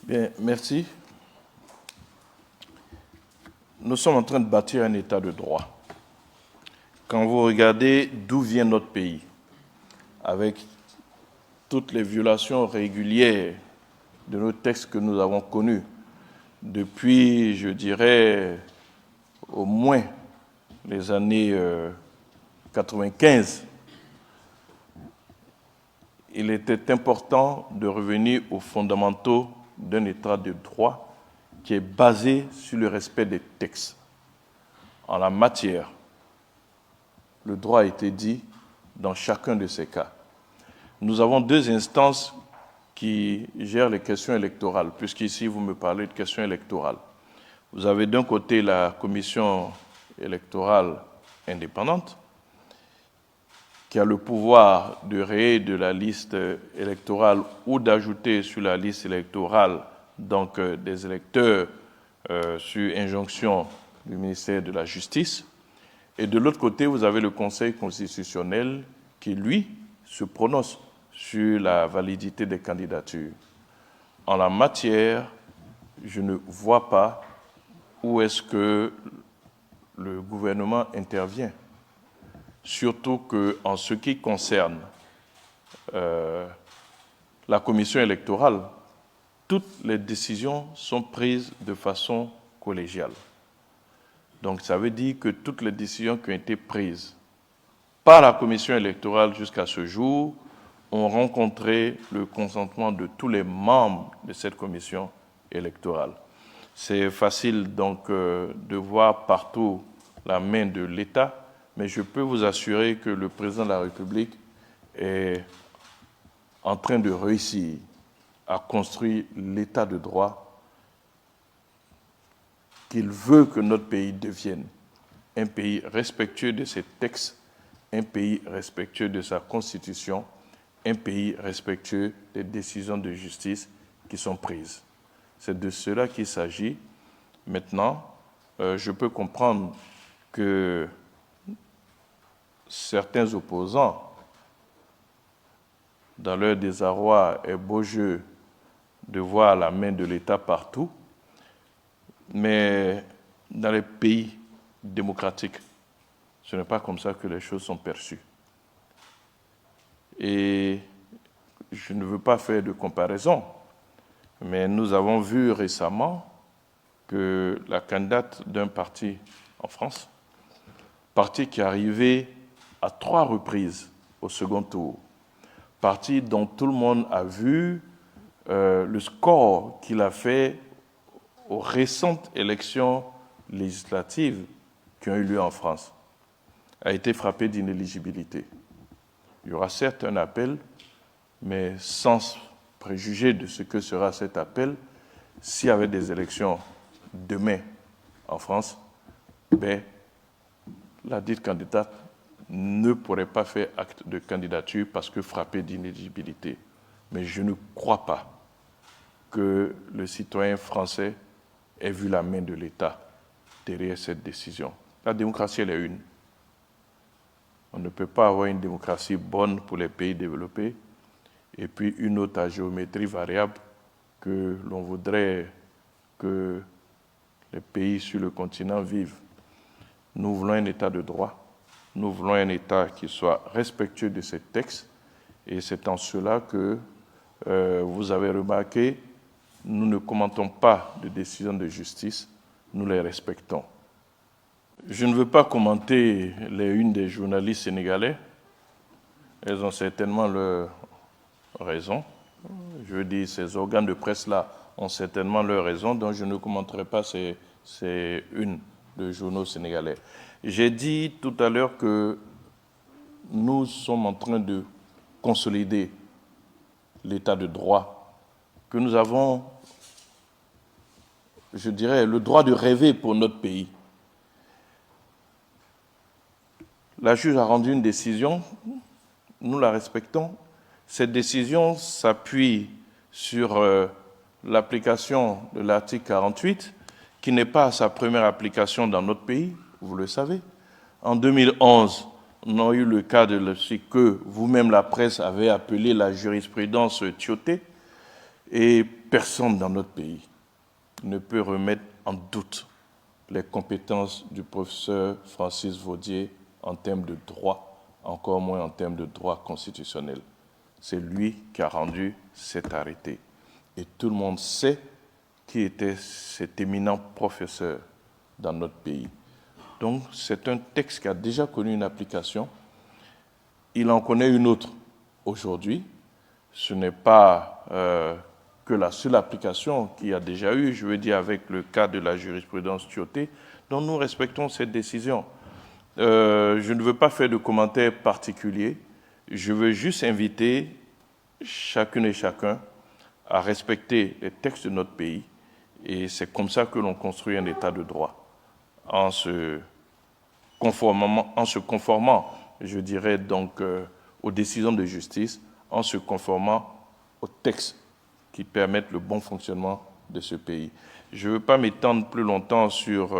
Bien, merci. Nous sommes en train de bâtir un état de droit. Quand vous regardez d'où vient notre pays, avec toutes les violations régulières de nos textes que nous avons connus depuis, je dirais, au moins les années 95, il était important de revenir aux fondamentaux d'un état de droit qui est basé sur le respect des textes. En la matière, le droit a été dit dans chacun de ces cas. Nous avons deux instances qui gèrent les questions électorales, puisqu'ici vous me parlez de questions électorales. Vous avez d'un côté la commission électorale indépendante, qui a le pouvoir de rayer de la liste électorale ou d'ajouter sur la liste électorale donc des électeurs sur injonction du ministère de la Justice. Et de l'autre côté, vous avez le Conseil constitutionnel qui, lui, se prononce sur la validité des candidatures. En la matière, je ne vois pas où est-ce que le gouvernement intervient. Surtout qu'en ce qui concerne la commission électorale, toutes les décisions sont prises de façon collégiale. Donc ça veut dire que toutes les décisions qui ont été prises par la commission électorale jusqu'à ce jour ont rencontré le consentement de tous les membres de cette commission électorale. C'est facile donc de voir partout la main de l'État, mais je peux vous assurer que le président de la République est en train de réussir à construire l'état de droit qu'il veut que notre pays devienne. Un pays respectueux de ses textes, un pays respectueux de sa constitution, un pays respectueux des décisions de justice qui sont prises. C'est de cela qu'il s'agit. Maintenant, je peux comprendre que certains opposants, dans leur désarroi et beau jeu de voir la main de l'État partout, mais dans les pays démocratiques, ce n'est pas comme ça que les choses sont perçues. Et je ne veux pas faire de comparaison, mais nous avons vu récemment que la candidate d'un parti en France, parti qui est arrivé à 3 reprises au second tour, parti dont tout le monde a vu le score qu'il a fait aux récentes élections législatives qui ont eu lieu en France, a été frappé d'inéligibilité. Il y aura certes un appel, mais sans préjuger de ce que sera cet appel, s'il y avait des élections demain en France, la dite candidate ne pourrait pas faire acte de candidature parce que frappée d'inéligibilité. Mais je ne crois pas que le citoyen français ait vu la main de l'État derrière cette décision. La démocratie, elle est une. On ne peut pas avoir une démocratie bonne pour les pays développés et puis une autre à géométrie variable que l'on voudrait que les pays sur le continent vivent. Nous voulons un État de droit, nous voulons un État qui soit respectueux de ces textes, et c'est en cela que vous avez remarqué, nous ne commentons pas de décisions de justice, nous les respectons. Je ne veux pas commenter les unes des journalistes sénégalais, elles ont certainement leur raison. Je veux dire, ces organes de presse-là ont certainement leur raison, donc je ne commenterai pas ces unes de journaux sénégalais. J'ai dit tout à l'heure que nous sommes en train de consolider l'état de droit, que nous avons, je dirais, le droit de rêver pour notre pays. La juge a rendu une décision, nous la respectons. Cette décision s'appuie sur l'application de l'article 48, qui n'est pas sa première application dans notre pays, vous le savez. En 2011, on a eu le cas de ce que vous-même, la presse, avez appelé la jurisprudence Tioté. Et personne dans notre pays ne peut remettre en doute les compétences du professeur Francis Vaudier en termes de droit, encore moins en termes de droit constitutionnel. C'est lui qui a rendu cet arrêté. Et tout le monde sait qui était cet éminent professeur dans notre pays. Donc, c'est un texte qui a déjà connu une application. Il en connaît une autre aujourd'hui. Ce n'est pas que la seule application qu'il y a déjà eu, je veux dire avec le cas de la jurisprudence Tioté, dont nous respectons cette décision. Je ne veux pas faire de commentaires particuliers. Je veux juste inviter chacune et chacun à respecter les textes de notre pays. Et c'est comme ça que l'on construit un état de droit, en se conformant, je dirais donc, aux décisions de justice, en se conformant aux textes qui permettent le bon fonctionnement de ce pays. Je ne veux pas m'étendre plus longtemps sur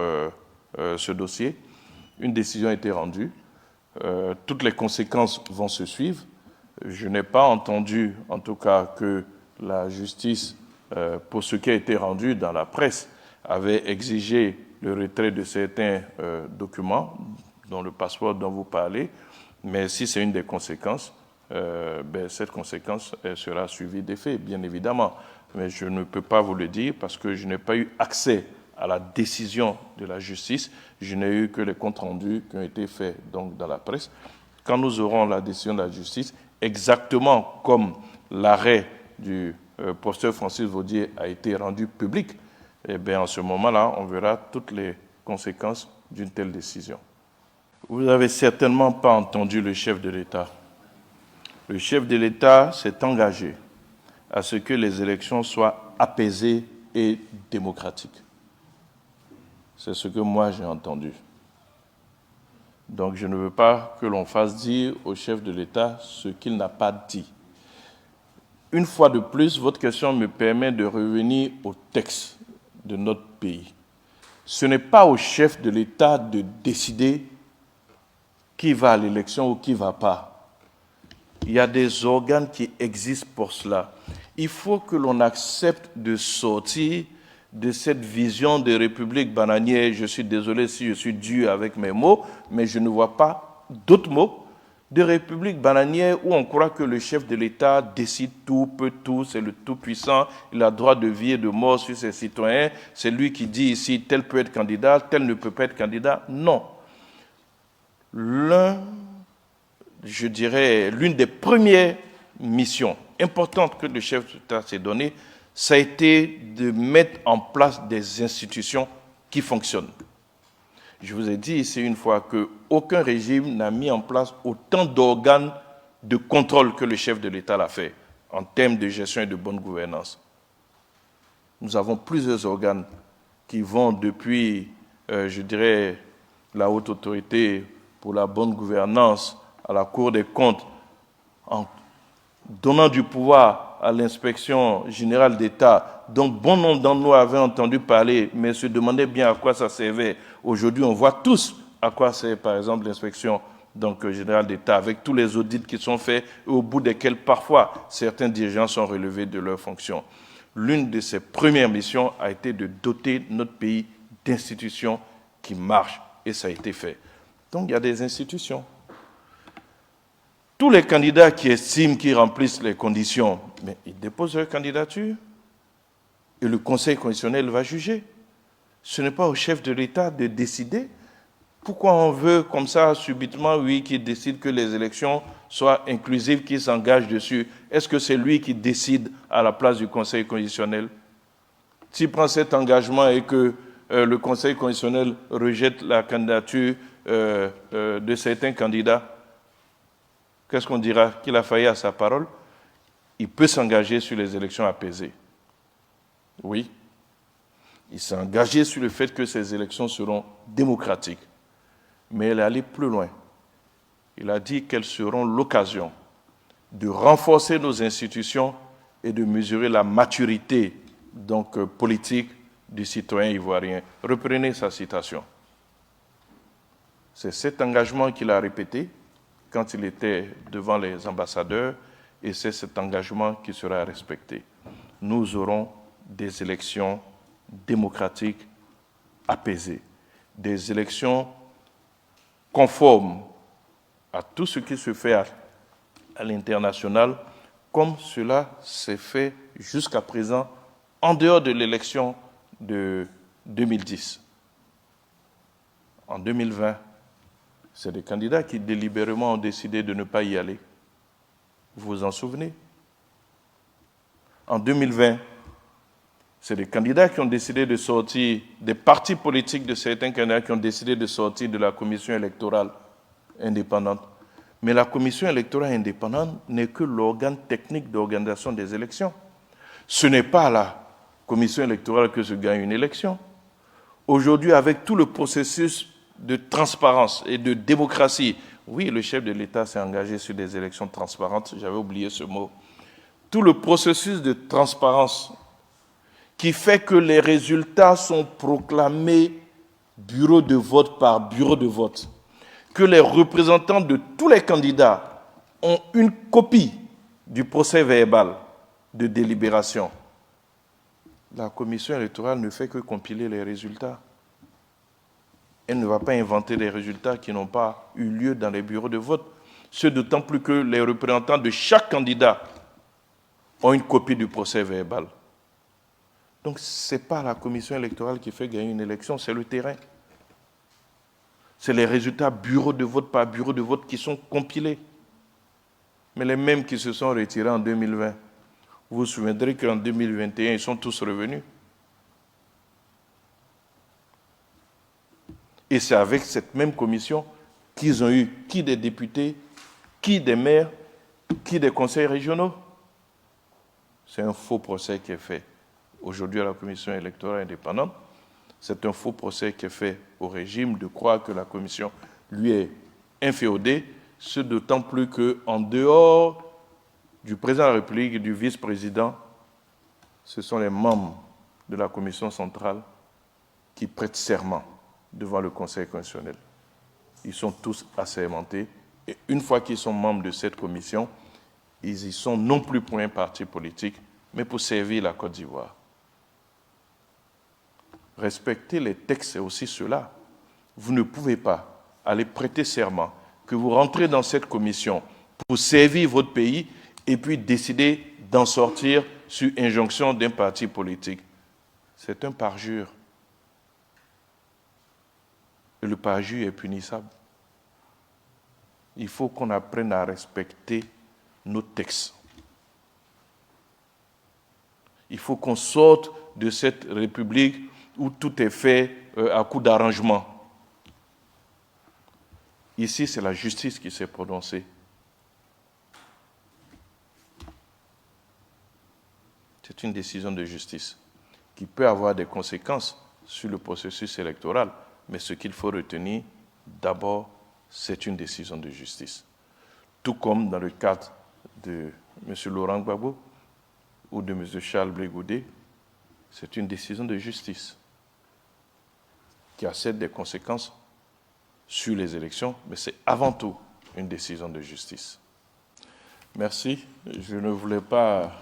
ce dossier. Une décision a été rendue. Toutes les conséquences vont se suivre. Je n'ai pas entendu, en tout cas, que la justice, pour ce qui a été rendu dans la presse, avait exigé le retrait de certains documents, dont le passeport dont vous parlez. Mais si c'est une des conséquences, cette conséquence sera suivie des faits, bien évidemment. Mais je ne peux pas vous le dire parce que je n'ai pas eu accès à la décision de la justice. Je n'ai eu que les comptes rendus qui ont été faits donc, dans la presse. Quand nous aurons la décision de la justice, exactement comme l'arrêt du professeur Francis Vaudier a été rendu public, eh bien, en ce moment-là, on verra toutes les conséquences d'une telle décision. Vous n'avez certainement pas entendu le chef de l'État. Le chef de l'État s'est engagé à ce que les élections soient apaisées et démocratiques. C'est ce que moi j'ai entendu. Donc je ne veux pas que l'on fasse dire au chef de l'État ce qu'il n'a pas dit. Une fois de plus, votre question me permet de revenir au texte de notre pays. Ce n'est pas au chef de l'État de décider qui va à l'élection ou qui ne va pas. Il y a des organes qui existent pour cela. Il faut que l'on accepte de sortir de cette vision de république bananière. Je suis désolé si je suis dur avec mes mots, mais je ne vois pas d'autres mots de république bananière où on croit que le chef de l'État décide tout, peut tout, c'est le tout-puissant, il a droit de vie et de mort sur ses citoyens, c'est lui qui dit ici tel peut être candidat, tel ne peut pas être candidat. Non. Je dirais, l'une des premières missions importantes que le chef d'État s'est donnée, ça a été de mettre en place des institutions qui fonctionnent. Je vous ai dit ici une fois qu'aucun régime n'a mis en place autant d'organes de contrôle que le chef de l'État l'a fait en termes de gestion et de bonne gouvernance. Nous avons plusieurs organes qui vont depuis, je dirais, la haute autorité pour la bonne gouvernance à la Cour des comptes, en donnant du pouvoir à l'inspection générale d'État, dont bon nombre d'entre nous avaient entendu parler, mais se demandaient bien à quoi ça servait. Aujourd'hui, on voit tous à quoi sert, par exemple, l'inspection générale d'État, avec tous les audits qui sont faits, et au bout desquels, parfois, certains dirigeants sont relevés de leurs fonctions. L'une de ses premières missions a été de doter notre pays d'institutions qui marchent, et ça a été fait. Donc, il y a des institutions. Tous les candidats qui estiment qu'ils remplissent les conditions, mais ils déposent leur candidature et le Conseil constitutionnel va juger. Ce n'est pas au chef de l'État de décider. Pourquoi on veut comme ça subitement, oui, qu'il décide que les élections soient inclusives, qu'il s'engage dessus? Est-ce que c'est lui qui décide à la place du Conseil constitutionnel? S'il prend cet engagement et que le Conseil constitutionnel rejette la candidature de certains candidats, qu'est-ce qu'on dira? Qu'il a failli à sa parole? Il peut s'engager sur les élections apaisées. Oui. Il s'est engagé sur le fait que ces élections seront démocratiques. Mais il est allé plus loin. Il a dit qu'elles seront l'occasion de renforcer nos institutions et de mesurer la maturité politique du citoyen ivoirien. Reprenez sa citation. C'est cet engagement qu'il a répété quand il était devant les ambassadeurs, et c'est cet engagement qui sera respecté. Nous aurons des élections démocratiques apaisées, des élections conformes à tout ce qui se fait à l'international, comme cela s'est fait jusqu'à présent en dehors de l'élection de 2010. En 2020, c'est des candidats qui délibérément ont décidé de ne pas y aller. Vous vous en souvenez? En 2020, c'est des candidats qui ont décidé de sortir, des partis politiques de certains candidats qui ont décidé de sortir de la commission électorale indépendante. Mais la commission électorale indépendante n'est que l'organe technique d'organisation des élections. Ce n'est pas à la commission électorale que se gagne une élection. Aujourd'hui, avec tout le processus de transparence et de démocratie, oui, le chef de l'État s'est engagé sur des élections transparentes, j'avais oublié ce mot. Tout le processus de transparence qui fait que les résultats sont proclamés bureau de vote par bureau de vote, que les représentants de tous les candidats ont une copie du procès verbal de délibération. La commission électorale ne fait que compiler les résultats. Elle ne va pas inventer des résultats qui n'ont pas eu lieu dans les bureaux de vote. Ce d'autant plus que les représentants de chaque candidat ont une copie du procès verbal. Donc ce n'est pas la commission électorale qui fait gagner une élection, c'est le terrain. C'est les résultats bureau de vote par bureau de vote qui sont compilés. Mais les mêmes qui se sont retirés en 2020, vous vous souviendrez qu'en 2021, ils sont tous revenus. Et c'est avec cette même commission qu'ils ont eu qui des députés, qui des maires, qui des conseils régionaux. C'est un faux procès qui est fait aujourd'hui à la commission électorale indépendante. C'est un faux procès qui est fait au régime de croire que la commission lui est inféodée, ce d'autant plus qu'en dehors du président de la République et du vice-président, ce sont les membres de la commission centrale qui prêtent serment devant le Conseil constitutionnel. Ils sont tous assermentés et une fois qu'ils sont membres de cette commission, ils y sont non plus pour un parti politique, mais pour servir la Côte d'Ivoire. Respecter les textes, c'est aussi cela. Vous ne pouvez pas aller prêter serment, que vous rentrez dans cette commission pour servir votre pays et puis décider d'en sortir sur injonction d'un parti politique. C'est un parjure. Et le parjure est punissable. Il faut qu'on apprenne à respecter nos textes. Il faut qu'on sorte de cette république où tout est fait à coup d'arrangement. Ici, c'est la justice qui s'est prononcée. C'est une décision de justice qui peut avoir des conséquences sur le processus électoral, mais ce qu'il faut retenir, d'abord, c'est une décision de justice. Tout comme dans le cadre de M. Laurent Gbagbo ou de M. Charles Blé Goudé, c'est une décision de justice qui a certes des conséquences sur les élections, mais c'est avant tout une décision de justice. Merci. Je ne voulais pas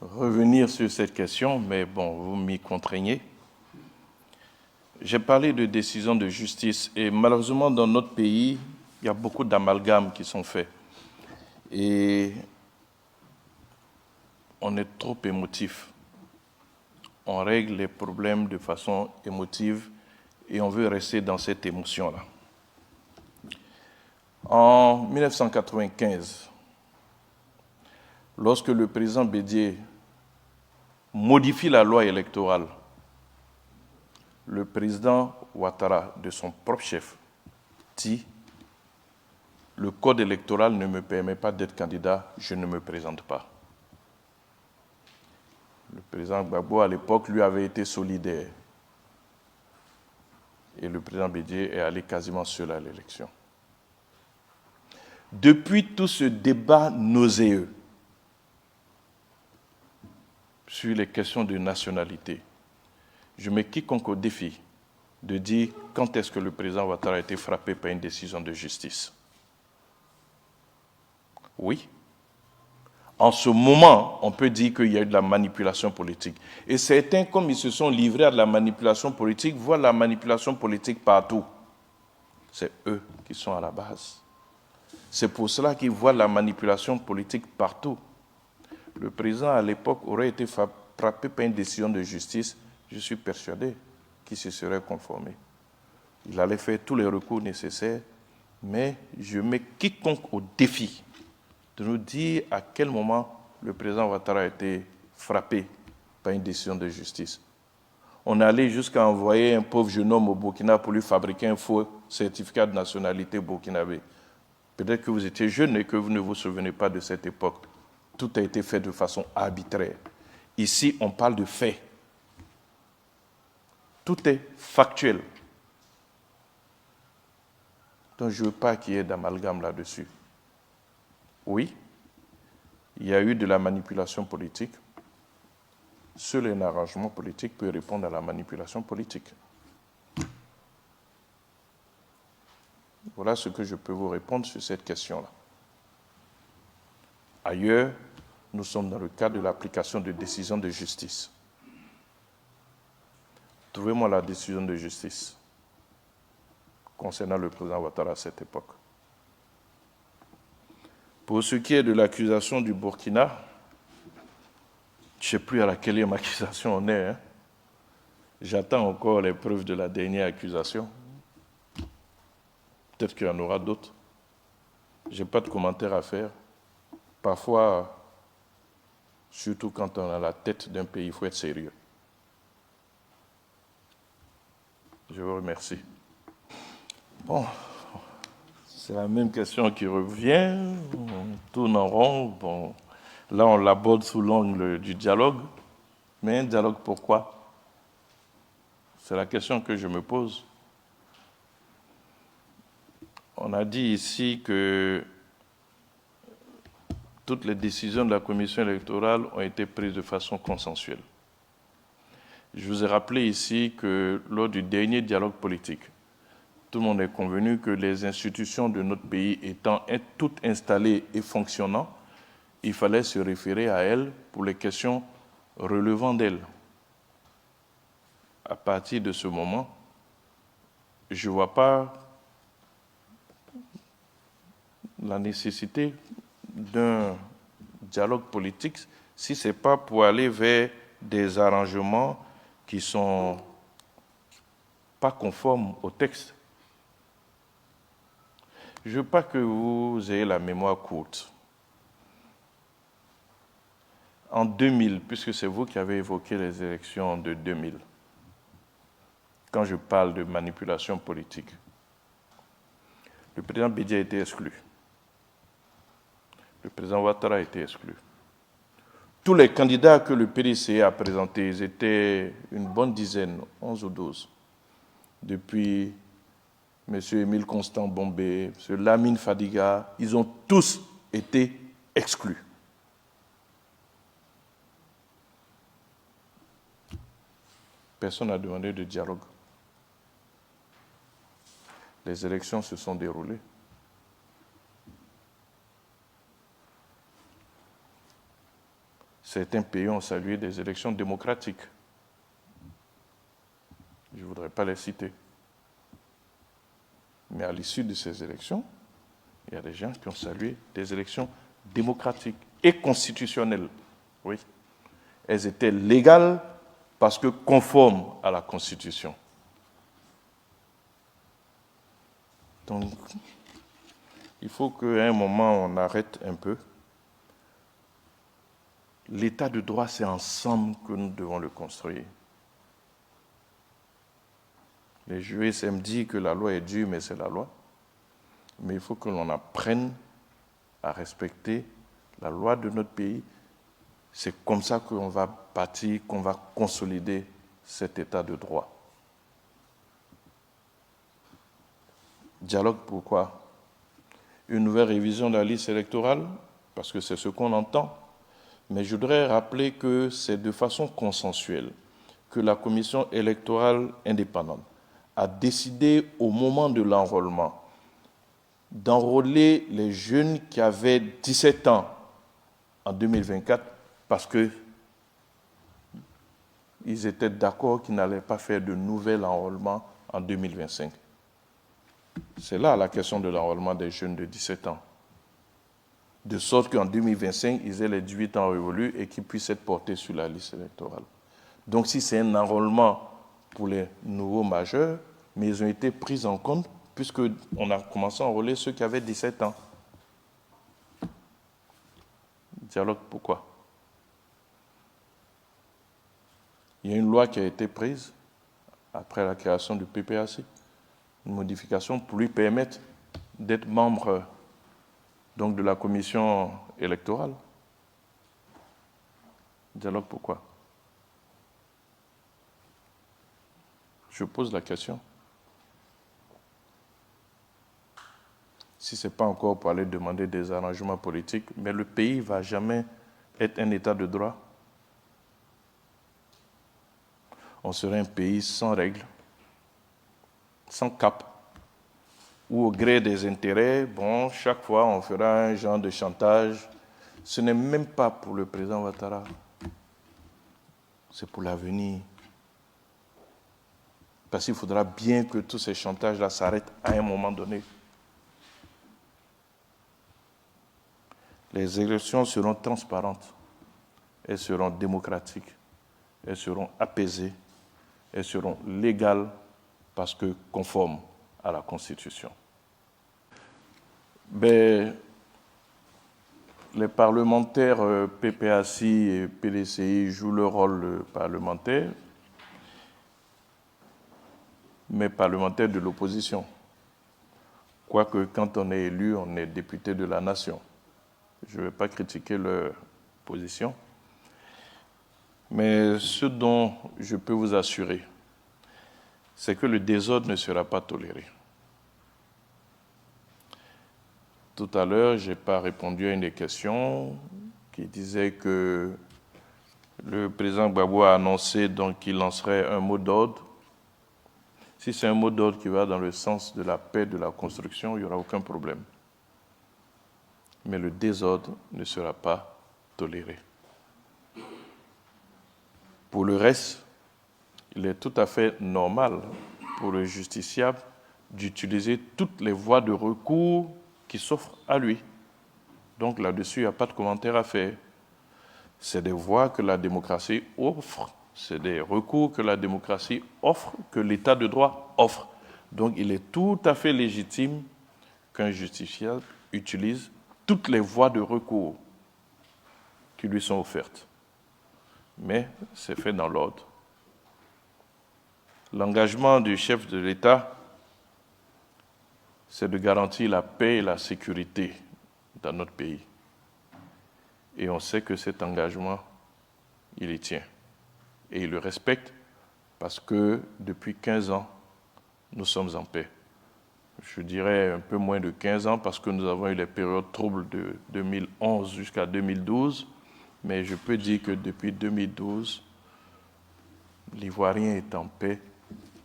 revenir sur cette question, mais bon, vous m'y contraignez. J'ai parlé de décision de justice et malheureusement, dans notre pays, il y a beaucoup d'amalgames qui sont faits. Et on est trop émotif. On règle les problèmes de façon émotive et on veut rester dans cette émotion-là. En 1995, lorsque le président Bédié modifie la loi électorale, le président Ouattara, de son propre chef, dit « Le code électoral ne me permet pas d'être candidat, je ne me présente pas ». Le président Gbagbo, à l'époque, lui avait été solidaire. Et le président Bédié est allé quasiment seul à l'élection. Depuis tout ce débat nauséeux sur les questions de nationalité, je mets quiconque au défi de dire quand est-ce que le président Ouattara a été frappé par une décision de justice. Oui, En ce moment, on peut dire qu'il y a eu de la manipulation politique. Et certains, comme ils se sont livrés à de la manipulation politique, voient la manipulation politique partout. C'est eux qui sont à la base. C'est pour cela qu'ils voient la manipulation politique partout. Le président, à l'époque, aurait été frappé par une décision de justice, je suis persuadé qu'il se serait conformé. Il allait faire tous les recours nécessaires, mais je mets quiconque au défi de nous dire à quel moment le président Ouattara a été frappé par une décision de justice. On est allé jusqu'à envoyer un pauvre jeune homme au Burkina pour lui fabriquer un faux certificat de nationalité burkinabé. Peut-être que vous étiez jeune et que vous ne vous souvenez pas de cette époque. Tout a été fait de façon arbitraire. Ici, on parle de faits. Tout est factuel. Donc, je ne veux pas qu'il y ait d'amalgame là-dessus. Oui, il y a eu de la manipulation politique. Seul un arrangement politique peut répondre à la manipulation politique. Voilà ce que je peux vous répondre sur cette question-là. Ailleurs, nous sommes dans le cadre de l'application de décisions de justice. Trouvez-moi la décision de justice concernant le président Ouattara à cette époque. Pour ce qui est de l'accusation du Burkina, je ne sais plus à laquelle accusation on est. J'attends encore les preuves de la dernière accusation. Peut-être qu'il y en aura d'autres. Je n'ai pas de commentaire à faire. Parfois, surtout quand on a la tête d'un pays, il faut être sérieux. Je vous remercie. Bon, c'est la même question qui revient. On tourne en rond. Bon, là, on l'aborde sous l'angle du dialogue. Mais un dialogue, pourquoi? C'est la question que je me pose. On a dit ici que toutes les décisions de la commission électorale ont été prises de façon consensuelle. Je vous ai rappelé ici que lors du dernier dialogue politique, tout le monde est convenu que les institutions de notre pays étant toutes installées et fonctionnant, il fallait se référer à elles pour les questions relevant d'elles. À partir de ce moment, je ne vois pas la nécessité d'un dialogue politique si ce n'est pas pour aller vers des arrangements qui ne sont pas conformes au texte. Je ne veux pas que vous ayez la mémoire courte. En 2000, puisque c'est vous qui avez évoqué les élections de 2000, quand je parle de manipulation politique, le président Bédié a été exclu. Le président Ouattara a été exclu. Tous les candidats que le PDC a présentés, ils étaient une bonne dizaine, 11 ou 12. Depuis M. Émile Constant Bombé, M. Lamine Fadiga, ils ont tous été exclus. Personne n'a demandé de dialogue. Les élections se sont déroulées. Certains pays ont salué des élections démocratiques. Je ne voudrais pas les citer. Mais à l'issue de ces élections, il y a des gens qui ont salué des élections démocratiques et constitutionnelles. Oui. Elles étaient légales parce que conformes à la Constitution. Donc, il faut qu'à un moment, on arrête un peu. L'état de droit, c'est ensemble que nous devons le construire. Les juristes aiment dire que la loi est dure, mais c'est la loi. Mais il faut que l'on apprenne à respecter la loi de notre pays. C'est comme ça qu'on va bâtir, qu'on va consolider cet état de droit. Dialogue, pourquoi? Une nouvelle révision de la liste électorale, parce que c'est ce qu'on entend. Mais je voudrais rappeler que c'est de façon consensuelle que la commission électorale indépendante a décidé au moment de l'enrôlement d'enrôler les jeunes qui avaient 17 ans en 2024 parce qu'ils étaient d'accord qu'ils n'allaient pas faire de nouvel enrôlement en 2025. C'est là la question de l'enrôlement des jeunes de 17 ans. De sorte qu'en 2025, ils aient les 18 ans révolus et qu'ils puissent être portés sur la liste électorale. Donc si c'est un enrôlement pour les nouveaux majeurs, mais ils ont été pris en compte puisqu'on a commencé à enrôler ceux qui avaient 17 ans. Dialogue pourquoi? Il y a une loi qui a été prise après la création du PPAC, une modification pour lui permettre d'être membre donc, de la commission électorale. Dialogue pourquoi? Je pose la question. Si ce n'est pas encore pour aller demander des arrangements politiques, mais le pays ne va jamais être un état de droit. On serait un pays sans règles, sans cap, où au gré des intérêts, bon, chaque fois on fera un genre de chantage. Ce n'est même pas pour le président Ouattara, c'est pour l'avenir. Parce qu'il faudra bien que tous ces chantages-là s'arrêtent à un moment donné. Les élections seront transparentes, elles seront démocratiques, elles seront apaisées, elles seront légales parce que conformes à la Constitution. Mais les parlementaires PPAC et PDCI jouent leur rôle parlementaire, mais parlementaires de l'opposition. Quoique quand on est élu, on est député de la nation. Je ne vais pas critiquer leur position, mais ce dont je peux vous assurer, c'est que le désordre ne sera pas toléré. Tout à l'heure, je n'ai pas répondu à une des questions qui disait que le président Gbagbo a annoncé qu'il lancerait un mot d'ordre. Si c'est un mot d'ordre qui va dans le sens de la paix, de la construction, il n'y aura aucun problème. Mais le désordre ne sera pas toléré. Pour le reste, il est tout à fait normal pour le justiciable d'utiliser toutes les voies de recours qui s'offrent à lui. Donc là-dessus, il n'y a pas de commentaire à faire. C'est des voies que la démocratie offre, c'est des recours que la démocratie offre, que l'État de droit offre. Donc il est tout à fait légitime qu'un justiciable utilise toutes les voies de recours qui lui sont offertes. Mais c'est fait dans l'ordre. L'engagement du chef de l'État, c'est de garantir la paix et la sécurité dans notre pays. Et on sait que cet engagement, il y tient. Et il le respecte parce que depuis 15 ans, nous sommes en paix. Je dirais un peu moins de 15 ans parce que nous avons eu les périodes troubles de 2011 jusqu'à 2012. Mais je peux dire que depuis 2012, l'Ivoirien est en paix,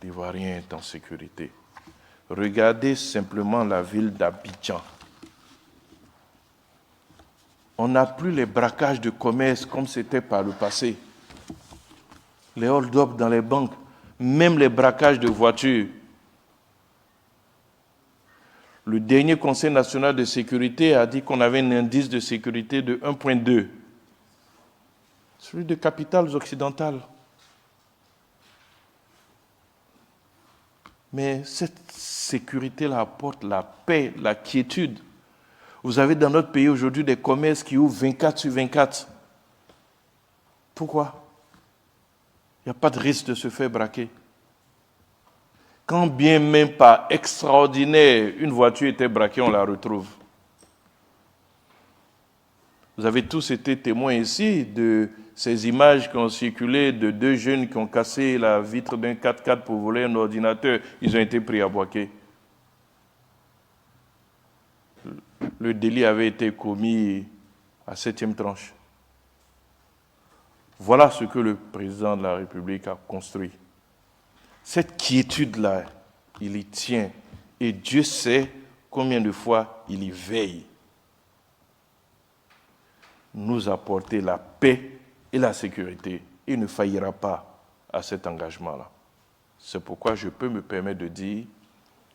l'Ivoirien est en sécurité. Regardez simplement la ville d'Abidjan. On n'a plus les braquages de commerce comme c'était par le passé. Les hold-up dans les banques, même les braquages de voitures. Le dernier Conseil national de sécurité a dit qu'on avait un indice de sécurité de 1,2. Celui de capitales occidentales. Mais cette sécurité-là apporte la paix, la quiétude. Vous avez dans notre pays aujourd'hui des commerces qui ouvrent 24/24. Pourquoi? Il n'y a pas de risque de se faire braquer. Quand bien même par extraordinaire, une voiture était braquée, on la retrouve. Vous avez tous été témoins ici de ces images qui ont circulé de deux jeunes qui ont cassé la vitre d'un 4x4 pour voler un ordinateur. Ils ont été pris à Boaké. Le délit avait été commis à 7e tranche. Voilà ce que le président de la République a construit. Cette quiétude-là, il y tient. Et Dieu sait combien de fois il y veille. nous apporter la paix et la sécurité. Il ne faillira pas à cet engagement-là. C'est pourquoi je peux me permettre de dire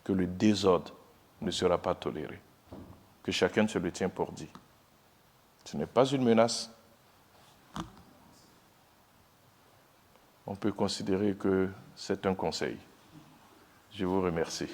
que le désordre ne sera pas toléré. Que chacun se le tient pour dit. Ce n'est pas une menace. On peut considérer que c'est un conseil. Je vous remercie.